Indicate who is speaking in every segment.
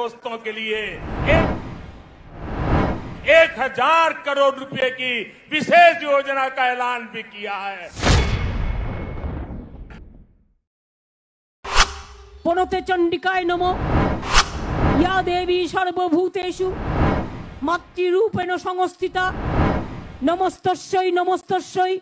Speaker 1: दोस्तों के लिए 1000 करोड़ रुपए की विशेष योजना का ऐलान भी किया है।
Speaker 2: पनते चंडिकाय नमो या देवी सर्वभूतेषु मातृरूपेण संस्थिता नमस्तस्यै नमस्तस्यै।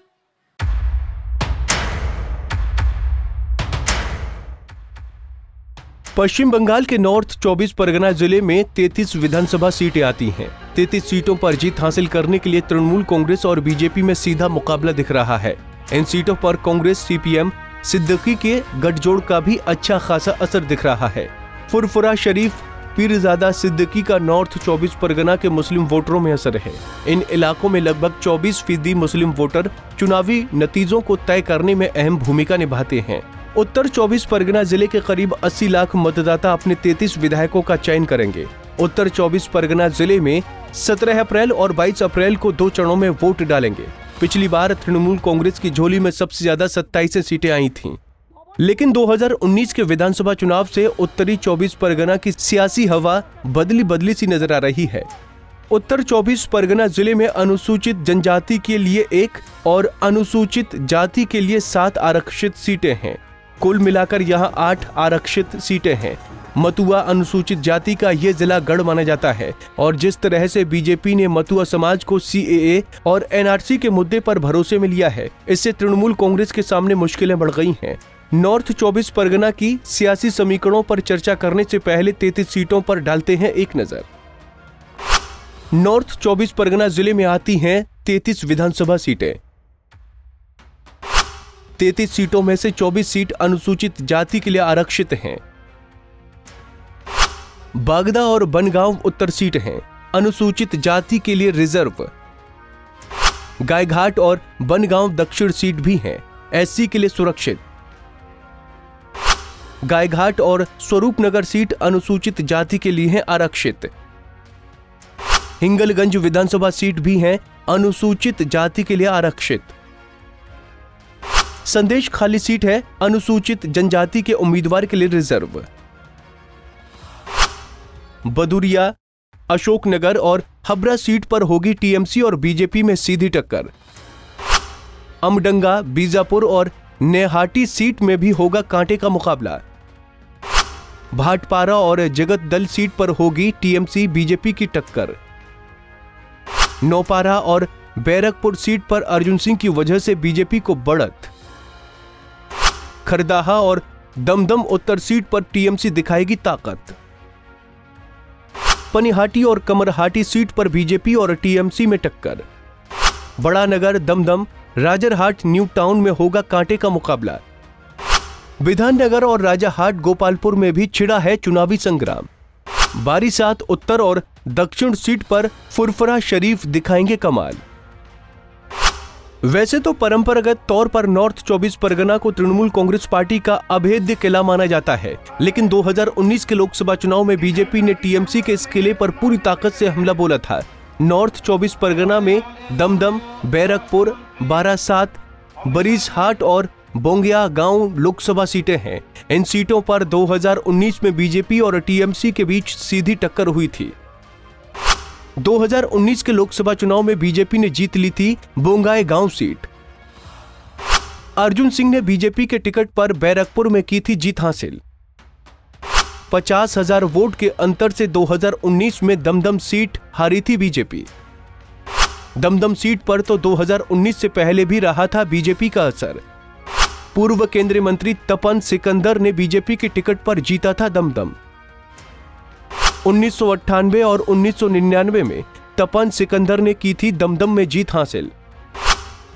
Speaker 3: पश्चिम बंगाल के नॉर्थ 24 परगना जिले में 33 विधानसभा सीटें आती हैं। 33 सीटों पर जीत हासिल करने के लिए तृणमूल कांग्रेस और बीजेपी में सीधा मुकाबला दिख रहा है। इन सीटों पर कांग्रेस सीपीएम सिद्दीकी के गठजोड़ का भी अच्छा खासा असर दिख रहा है। फुरफुरा शरीफ पीरजादा सिद्दीकी का नॉर्थ 24 परगना के मुस्लिम वोटरों में असर है। इन इलाकों में लगभग 24% मुस्लिम वोटर चुनावी नतीजों को तय करने में अहम भूमिका निभाते हैं। उत्तर 24 परगना जिले के करीब 80 लाख मतदाता अपने 33 विधायकों का चयन करेंगे। उत्तर 24 परगना जिले में 17 अप्रैल और 22 अप्रैल को 2 चरणों में वोट डालेंगे। पिछली बार तृणमूल कांग्रेस की झोली में सबसे ज्यादा 27 सीटें आई थीं। लेकिन 2019 के विधानसभा चुनाव से उत्तरी 24 परगना की सियासी हवा बदली सी नजर आ रही है। उत्तर 24 परगना जिले में अनुसूचित जनजाति के लिए 1 और अनुसूचित जाति के लिए 7 आरक्षित सीटें हैं। कुल मिलाकर यहां 8 आरक्षित सीटें हैं। मथुआ अनुसूचित जाति का ये जिला गढ़ माना जाता है और जिस तरह से बीजेपी ने मथुआ समाज को सीएए और एनआरसी के मुद्दे पर भरोसे में लिया है, इससे तृणमूल कांग्रेस के सामने मुश्किलें बढ़ गई हैं। नॉर्थ 24 परगना की सियासी समीकरणों पर चर्चा करने से पहले 33 सीटों पर डालते हैं एक नजर। नॉर्थ 24 परगना जिले में आती हैं 33 विधानसभा सीटें। 33 सीटों में से 24 सीट अनुसूचित जाति के लिए आरक्षित हैं। बागदा और बनगांव उत्तर सीट हैं, अनुसूचित जाति के लिए रिजर्व। गायघाट और बनगांव दक्षिण सीट भी हैं, एससी के लिए सुरक्षित। गायघाट और स्वरूपनगर सीट अनुसूचित जाति के लिए हैं आरक्षित। हिंगलगंज विधानसभा सीट भी हैं, अनुसूचित जाति के लिए आरक्षित। संदेश खाली सीट है, अनुसूचित जनजाति के उम्मीदवार के लिए रिजर्व। बदुरिया, अशोकनगर और हबरा सीट पर होगी टीएमसी और बीजेपी में सीधी टक्कर। अमडंगा, बीजापुर और नेहाटी सीट में भी होगा कांटे का मुकाबला। भाटपारा और जगतदल सीट पर होगी टीएमसी बीजेपी की टक्कर। नौपारा और बैरकपुर सीट पर अर्जुन सिंह की वजह से बीजेपी को बढ़त। खरदाहा और दमदम उत्तर सीट पर टीएमसी दिखाएगी ताकत। पनिहाटी और कमरहाटी सीट पर बीजेपी और टीएमसी में टक्कर। बड़ा नगर, दमदम, राजरहाट, न्यू टाउन में होगा कांटे का मुकाबला। विधाननगर और राजाहाट, गोपालपुर में भी छिड़ा है चुनावी संग्राम। बारीसात उत्तर और दक्षिण सीट पर फुरफुरा शरीफ दिखाएंगे कमाल। वैसे तो परंपरागत तौर पर नॉर्थ 24 परगना को तृणमूल कांग्रेस पार्टी का अभेद्य किला माना जाता है, लेकिन 2019 के लोकसभा चुनाव में बीजेपी ने टीएमसी के इस किले पर पूरी ताकत से हमला बोला था। नॉर्थ 24 परगना में दमदम, बैरकपुर, बारासात, बरीसहाट और बोंगिया गांव लोकसभा सीटें हैं। इन सीटों पर 2019 में बीजेपी और टीएमसी के बीच सीधी टक्कर हुई थी। 2019 के लोकसभा चुनाव में बीजेपी ने जीत ली थी बोंगाई गांव सीट। अर्जुन सिंह ने बीजेपी के टिकट पर बैरकपुर में की थी जीत हासिल। 50,000 वोट के अंतर से 2019 में दमदम सीट हारी थी बीजेपी। दमदम सीट पर तो 2019 से पहले भी रहा था बीजेपी का असर। पूर्व केंद्रीय मंत्री तपन सिकंदर ने बीजेपी के टिकट पर जीता था दमदम। 1998 और 1999 में तपन सिकंदर ने की थी दमदम में जीत हासिल।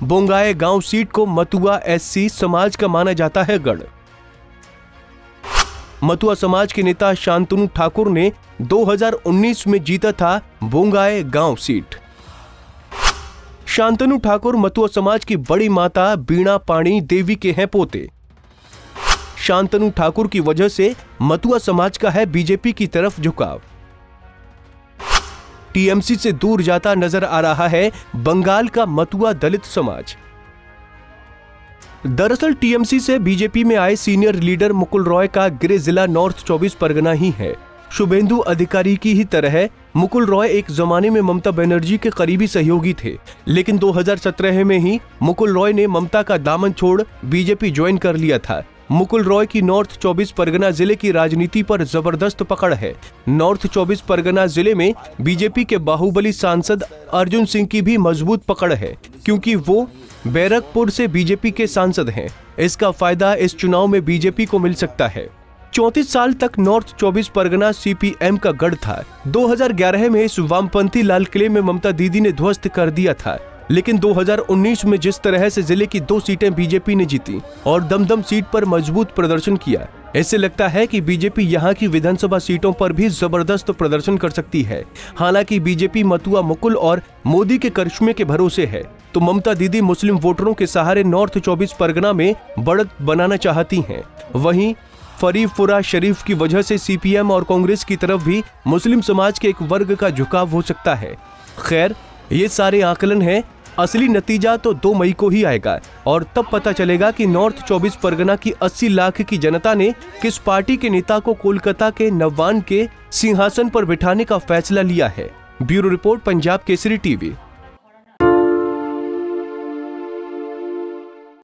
Speaker 3: बोंगाई गांव सीट को मथुआ एससी समाज का माना जाता है गढ़। मथुआ समाज के नेता शांतनु ठाकुर ने 2019 में जीता था बोंगाई गांव सीट। शांतनु ठाकुर मथुआ समाज की बड़ी माता बीणा पाणी देवी के हैं पोते। शांतनु ठाकुर की वजह से मथुआ समाज का है बीजेपी की तरफ झुकाव। टीएमसी से दूर जाता नजर आ रहा है बंगाल का मथुआ दलित समाज। दरअसल टीएमसी से बीजेपी में आए सीनियर लीडर मुकुल रॉय का गृह जिला नॉर्थ 24 परगना ही है। शुभेंदु अधिकारी की ही तरह मुकुल रॉय एक जमाने में ममता बनर्जी के करीबी सहयोगी थे, लेकिन 2017 में ही मुकुल रॉय ने ममता का दामन छोड़ बीजेपी ज्वाइन कर लिया था। मुकुल रॉय की नॉर्थ 24 परगना जिले की राजनीति पर जबरदस्त पकड़ है। नॉर्थ 24 परगना जिले में बीजेपी के बाहुबली सांसद अर्जुन सिंह की भी मजबूत पकड़ है, क्योंकि वो बैरकपुर से बीजेपी के सांसद हैं। इसका फायदा इस चुनाव में बीजेपी को मिल सकता है। 34 साल तक नॉर्थ 24 परगना सीपीएम का गढ़ था। 2011 में इस वामपंथी लाल किले में ममता दीदी ने ध्वस्त कर दिया था, लेकिन 2019 में जिस तरह से जिले की 2 सीटें बीजेपी ने जीती और दमदम सीट पर मजबूत प्रदर्शन किया, इससे लगता है कि बीजेपी यहां की विधानसभा सीटों पर भी जबरदस्त प्रदर्शन कर सकती है। हालांकि बीजेपी मथुआ मुकुल और मोदी के करिश्मे के भरोसे है, तो ममता दीदी मुस्लिम वोटरों के सहारे नॉर्थ 24 परगना में बढ़त बनाना चाहती हैं। वहीं फरीफपुरा शरीफ की वजह से सीपीएम और कांग्रेस की तरफ भी मुस्लिम समाज के एक वर्ग का झुकाव हो सकता है। खैर, ये सारे आकलन हैं। असली नतीजा तो 2 मई को ही आएगा और तब पता चलेगा कि नॉर्थ 24 परगना की 80 लाख की जनता ने किस पार्टी के नेता को कोलकाता के नवान के सिंहासन पर बिठाने का फैसला लिया है। Bureau report, Punjab Kesari TV.